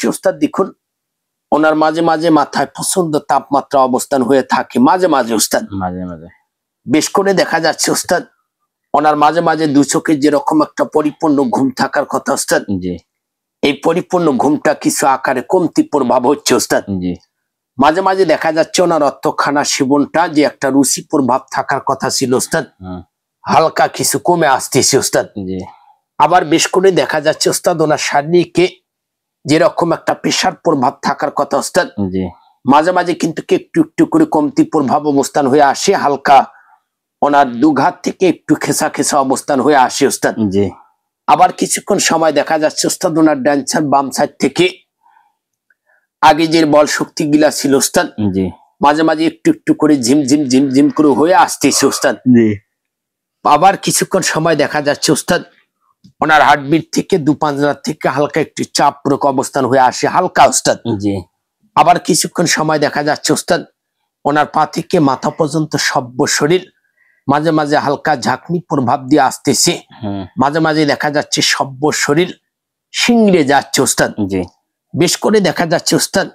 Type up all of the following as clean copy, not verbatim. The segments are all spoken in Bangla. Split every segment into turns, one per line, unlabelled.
ওস্তাদ দেখুন ওনার মাঝে মাঝে মাথায় প্রচন্ড তাপমাত্রা অবস্থান হয়ে থাকে, মাঝে মাঝে ওস্তাদ
মাঝে মাঝে
বেশ করে দেখা যাচ্ছে ওস্তাদ ওনার মাঝে মাঝে দু চোখে যেরকম একটা পরিপূর্ণ ঘুম থাকার কথা ওস্তাদ,
জি
এই পরিপূর্ণ ঘুমটা কিছু আকারে কমতি প্রভাব হচ্ছে ওস্তাদ।
জি
মাঝে মাঝে দেখা যাচ্ছে ওনার অর্থখানা সেবনটা যে একটা রুচি প্রভাব থাকার কথা ছিল ওস্তাদ, হালকা কিছু কমে আসতেছে ওস্তাদ।
জি
আবার বেশ করে দেখা যাচ্ছে ওস্তাদ ওনার শারীরিকে যেরকম একটা পেশার প্রভাব থাকার কথা ওস্তাদ,
জি
মাঝে মাঝে কিন্তু একটু একটু করে কমতি প্রভাব অবস্থান হয়ে আসে, হালকা ওনার দুঘাত থেকে একটু খেসা খেসা অবস্থান হয়ে আসে ওস্তাদ।
জি
আবার কিছুক্ষণ সময় দেখা যাচ্ছে ওস্তাদ ওনার ডান সাইড বাম সাইড থেকে আগে যে বল শক্তি গিলা ছিল ওস্তাদ,
জি
মাঝে মাঝে একটু একটু করে ঝিমঝিম ঝিমঝিম করে হয়ে আসতেছে ওস্তাদ।
জি
আবার কিছুক্ষণ সময় দেখা যাচ্ছে ওস্তাদ ওনার হার্টবিট থেকে দু পাঁজরা থেকে হালকা একটু চাপ পূরক অবস্থান হয়ে আসে হালকা ওস্তাদ।
জি
আবার কিছুক্ষণ সময় দেখা যাচ্ছে ওস্তাদ ওনার পা থেকে মাথা পর্যন্ত সভ্য শরীর মাঝে মাঝে হালকা ঝাঁকনি প্রভাব দিয়ে আসতেছে, মাঝে মাঝে দেখা যাচ্ছে সভ্য শরীর শিংড়ে যাচ্ছে ওস্তাদ।
জি
বেশ করে দেখা যাচ্ছে ওস্তাদ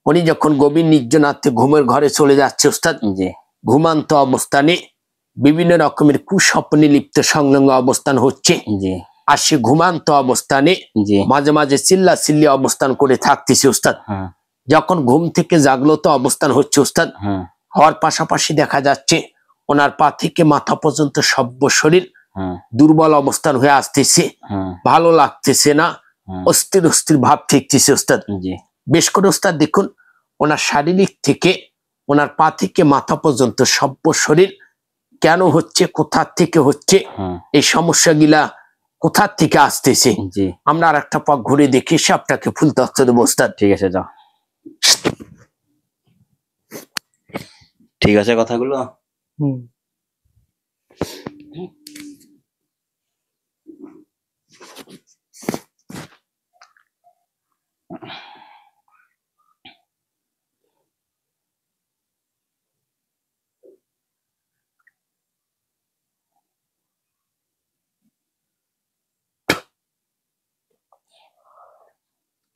উনি যখন গভীর নির্জনার্থে ঘুমের ঘরে চলে যাচ্ছে ওস্তাদ,
জি
ঘুমান্ত অবস্থানে বিভিন্ন রকমের কুস্বপ্নে লিপ্ত সংলগ্ন অবস্থান হচ্ছে,
জি
আর সে ঘুমান্ত অবস্থানে
জি
মাঝে মাঝে চিল্লা চিল্লি অবস্থান করে থাকতেছে ওস্তাদ। যখন ঘুম থেকে জাগ্রত অবস্থান হচ্ছে ওস্তাদ, হওয়ার পাশাপাশি দেখা যাচ্ছে ওনার পা থেকে মাথা পর্যন্ত সভ্য শরীর দুর্বল অবস্থান হয়ে আসতেছে, ভালো লাগতেছে না, অস্থির অস্থির ভাব ঠেকতেছে ওস্তাদ। বেশ করে ওস্তাদ দেখুন ওনার শারীরিক থেকে ওনার পা থেকে মাথা পর্যন্ত সভ্য শরীর কেন হচ্ছে, কোথা থেকে হচ্ছে, এই সমস্যাগুলা কোথা থেকে আসতেছে আমরা আর একটা পাক ঘুরে দেখে এসে আপনাকে ফুল তথ্য দেবো ওস্তাদ।
ঠিক আছে যাও, ঠিক আছে কথাগুলো।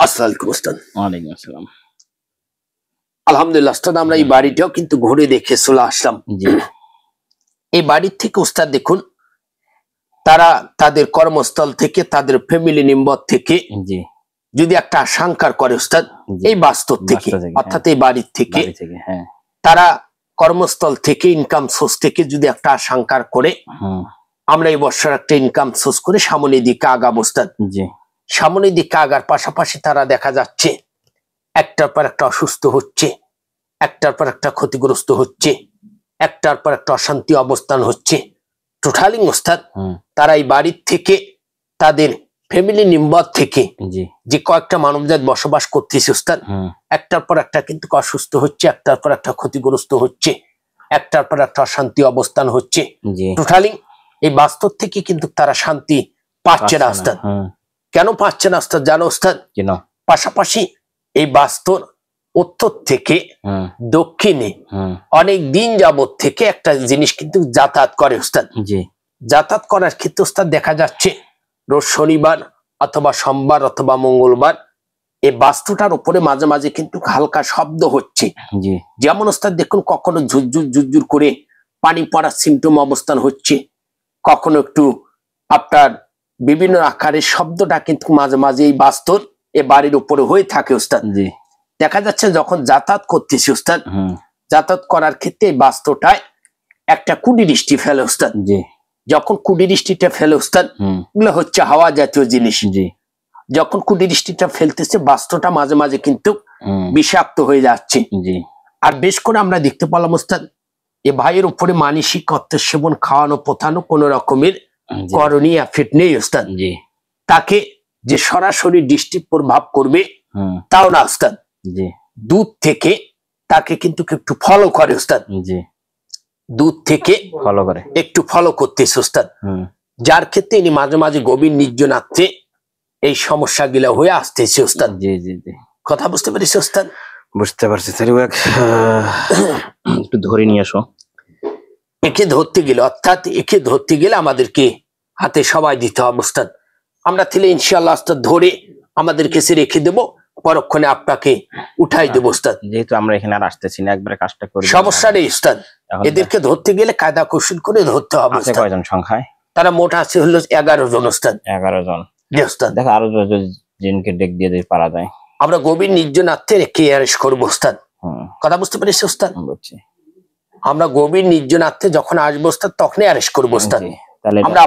আসসালামু ওস্তাদ।
ওয়ালাইকুম আসসালাম।
আলহামদুলিল্লাহ ওস্তাদ আমরা এই বাড়িটাও কিন্তু ঘুরে দেখে চলে আসলাম। এই বাড়ির থেকে ওস্তাদ দেখুন তারা তাদের কর্মস্থল থেকে তাদের ফ্যামিলি মেম্বার থেকে যদি একটা আশঙ্কার করে ওস্তাদ এই বাস্তব থেকে অর্থাৎ এই বাড়ির থেকে তারা কর্মস্থল থেকে ইনকাম সোর্স থেকে যদি একটা আশঙ্কার করে আমরা এই বছর একটা ইনকাম সোর্স করে সামনের দিকে আগাবো ওস্তাদ। সামনের দিকে আগার পাশাপাশি তারা দেখা যাচ্ছে একটার পর একটা অসুস্থ হচ্ছে, একটার পর একটা ক্ষতিগ্রস্ত হচ্ছে, একটার পর একটা অশান্তি অবস্থান হচ্ছে টোটালি ওস্তাদ। তারা এই বাড়ির থেকে তাদের ফ্যামিলি মেম্বার থেকে যে কয়েকটা মানবজাত বসবাস করতেছে ওস্তাদ, একটার পর একটা কিন্তু অসুস্থ হচ্ছে, একটার পর একটা ক্ষতিগ্রস্ত হচ্ছে, একটার পর একটা অশান্তি অবস্থান হচ্ছে টোটালি এই বাস্তব থেকে কিন্তু তারা শান্তি পাচ্ছে না ওস্তাদ। কেন পাচ্ছে না ওস্তাদ জানো ওস্তাদ? পাশাপাশি এই বাস্তব উত্তর থেকে দক্ষিণে অনেক দিন যাবত থেকে একটা জিনিস কিন্তু যাতায়াত করে ওস্তাদ। যাতায়াত করার ক্ষেত্রে ওস্তাদ দেখা যাচ্ছে রোজ শনিবার অথবা সোমবার অথবা মঙ্গলবার এই বাস্তুটার উপরে মাঝে মাঝে কিন্তু হালকা শব্দ হচ্ছে, যেমন ওস্তাদ দেখুন কখনো ঝুরঝুর ঝুরঝুর করে পানি পড়ার সিমটম অবস্থান হচ্ছে, কখনো একটু আপনার বিভিন্ন আকারের শব্দটা কিন্তু মাঝে মাঝে এই বাস্তুর এ বাড়ির উপরে হয়ে থাকে ওস্তাদ। দেখা যাচ্ছে যখন যাতায়াত করতেছি ওস্তাদ, যাতায়াত করার ক্ষেত্রে এই বাস্তুটায় একটা কুডি দৃষ্টি ফেলে ওস্তাদ। যখন কুডি দৃষ্টিটা ফেলে ওস্তাদ এগুলো হচ্ছে হাওয়া জাতীয় জিনিস, যখন কুডি দৃষ্টিটা ফেলতেছে বাস্তুটা মাঝে মাঝে কিন্তু বিষাক্ত হয়ে যাচ্ছে। আর বেশ করে আমরা দেখতে পেলাম ওস্তাদ এ ভাইয়ের উপরে মানসিক অর্থ সেবন খাওয়ানো পোথানো কোন রকমের করণীয় এফেক্ট নেই ওস্তাদ। তাকে যে সরাসরি দৃষ্টি প্রভাব করবে তাও না ওস্তাদ, দুধ থেকে তাকে কিন্তু একটু ফলো করে ওস্তাদ, দুধ থেকে
ফলো করে
একটু ফলো করতেছে ওস্তাদ, যার ক্ষেত্রে ইনি মাঝে মাঝে গভীর নির্জনার্থে এই সমস্যাগুলো হয়ে আসতেছে ওস্তাদ। কথা বুঝতে পারিস ওস্তাদ?
বুঝতে পারছি। একটু ধরে নিয়ে আসো।
একে ধরতে গেলে অর্থাৎ একে ধরতে গেলে আমাদেরকে হাতে সবাই দিতে হবে ওস্তাদ। আমরা তাহলে ইনশাআল্লাহ ওস্তাদ ধরে আমাদের কাছে রেখে দেব, পরক্ষণে আপনাকে উঠাই দেবো ওস্তাদ।
যেহেতু আমরা এখানে আর আসতেছি না, একবারে কাজটা করে
সমস্যা নেই ওস্তাদ, এদেরকে ধরতে গেলে কায়দা কৌশল করে ধরতে হবে।
আছে কয়জন সংখ্যায়?
তারা মোট আছে হলো 11 জন ওস্তাদ।
11 জন।
জি ওস্তাদ।
দেখো আরো জিনকে ডেক দিয়ে যদি পারা যায়।
আমরা গভীর নির্জনার্থে রেখে অ্যারেস্ট করবো ওস্তাদ। কথা বুঝতে পেরেছি ওস্তাদ?
বুঝছি।
আমরা গভীর নির্জনার্থে যখন আসবো ওস্তাদ তখনই অ্যারেস্ট করবো ওস্তাদ।
তাহলে
আমরা